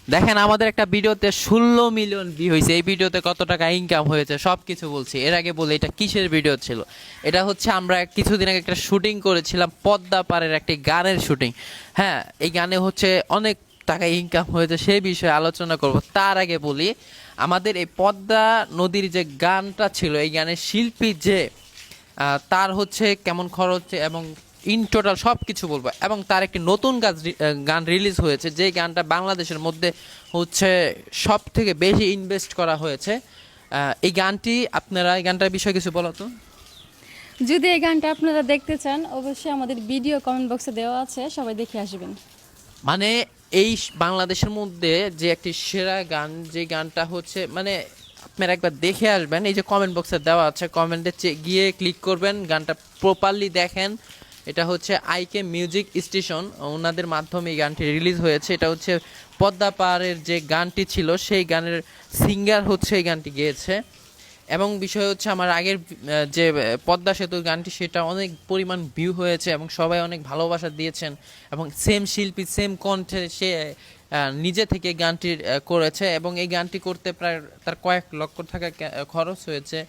দেখেন আমাদের একটা ভিডিওতে 16 মিলিয়ন ভিউ হয়েছে, এই ভিডিওতে কত টাকা ইনকাম হয়েছে সব কিছু বলছি। এর আগে বলি এটা কিসের ভিডিও ছিল। এটা হচ্ছে আমরা কিছুদিন আগে একটা শুটিং করেছিলাম, পদ্মা পাড়ের একটি গানের শুটিং। হ্যাঁ, এই গানে হচ্ছে অনেক টাকা ইনকাম হয়েছে, সেই বিষয়ে আলোচনা করব। তার আগে বলি আমাদের এই পদ্মা নদীর যে গানটা ছিল, এই গানের শিল্পী যে তার হচ্ছে কেমন খরচ এবং ইন টোটাল সব কিছু বলবো। এবং তার একটি নতুন গান রিলিজ হয়েছে, যে গানটা বাংলাদেশের মধ্যে হচ্ছে সব থেকে বেশি ইনভেস্ট করা হয়েছে। এই গানটি আপনারা এই গানটার বিষয়ে কিছু বলো তো। যদি এই গানটা আপনারা দেখতে চান, অবশ্যই আমাদের ভিডিও কমেন্ট বক্সে দেওয়া আছে, সবাই দেখে আসবেন। মানে এই বাংলাদেশের মধ্যে যে একটি সেরা গান, যে গানটা হচ্ছে মানে আপনারা একবার দেখে আসবেন। এই যে কমেন্ট বক্সে দেওয়া আছে, কমেন্টে গিয়ে ক্লিক করবেন, গানটা প্রপারলি দেখেন। এটা হচ্ছে আইকে মিউজিক স্টেশন, ওনাদের মাধ্যমে এই গানটি রিলিজ হয়েছে। এটা হচ্ছে পদ্মা পাড়ের যে গানটি ছিল, সেই গানের সিঙ্গার হচ্ছে এই গানটি গেয়েছে। এবং বিষয় হচ্ছে আমার আগের যে পদ্মা সেতুর গানটি, সেটা অনেক পরিমাণ ভিউ হয়েছে এবং সবাই অনেক ভালোবাসা দিয়েছেন। এবং সেম শিল্পী সেম কণ্ঠে সে নিজে থেকে গানটি করেছে, এবং এই গানটি করতে প্রায় তার কয়েক লক্ষ টাকা খরচ হয়েছে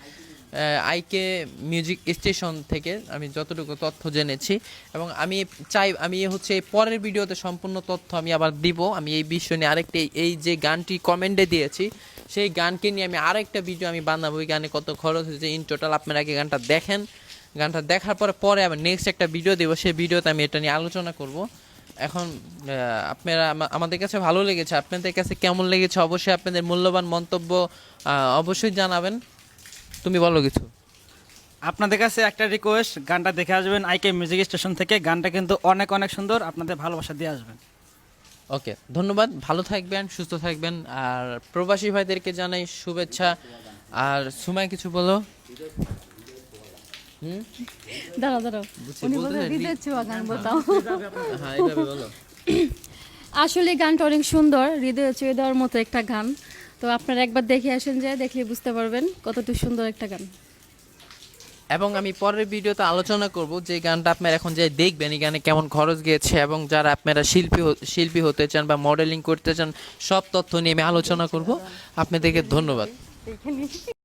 আইকে মিউজিক স্টেশন থেকে, আমি যতটুকু তথ্য জেনেছি। এবং আমি চাই আমি হচ্ছে এই পরের ভিডিওতে সম্পূর্ণ তথ্য আমি আবার দিব। আমি এই বিষয় নিয়ে আরেকটি, এই যে গানটি কমেন্টে দিয়েছি সেই গানকে নিয়ে আমি আরেকটা ভিডিও আমি বানাবো, ওই গানে কত খরচ হয়েছে ইন টোটাল। আপনারা আগে গানটা দেখেন, গানটা দেখার পরে পরে আবার নেক্সট একটা ভিডিও দেবো, সেই ভিডিওতে আমি এটা নিয়ে আলোচনা করব। এখন আপনারা আমাদের কাছে ভালো লেগেছে, আপনাদের কাছে কেমন লেগেছে অবশ্যই আপনাদের মূল্যবান মন্তব্য অবশ্যই জানাবেন। তুমি বলো কিছু। আপনাদের কাছে একটা রিকোয়েস্ট, গানটা দেখে আসবেন আইকে মিউজিক স্টেশন থেকে। গানটা কিন্তু অনেক অনেক সুন্দর, আপনাদের ভালোবাসা দিয়ে আসবেন। ওকে, ধন্যবাদ, ভালো থাকবেন, সুস্থ থাকবেন। আর প্রবাসী ভাইদেরকে জানাই শুভেচ্ছা। আর সুমাই কিছু বলো। দাঁড়াও দাঁড়াও, উনি বলতে হৃদয় ছোঁয়া গান বলতাম। হ্যাঁ, এইভাবে বলো। আসলে গানটা অনেক সুন্দর, হৃদয় ছুঁয়ে দেওয়ার মতো একটা গান। তো আপনারা একবার দেখে আসেন, যায় দেখলে বুঝতে পারবেন কতটুকু সুন্দর একটা গান। এবং আমি পরের ভিডিওতে আলোচনা করব যে গানটা আপনারা এখন যে দেখবেন, এই গানে কেমন খরচ গিয়েছে, এবং যারা আপনারা শিল্পী হতে চান বা মডেলিং করতে চান, সব তথ্য নিয়ে আমি আলোচনা করব। আপনাদেরকে ধন্যবাদ।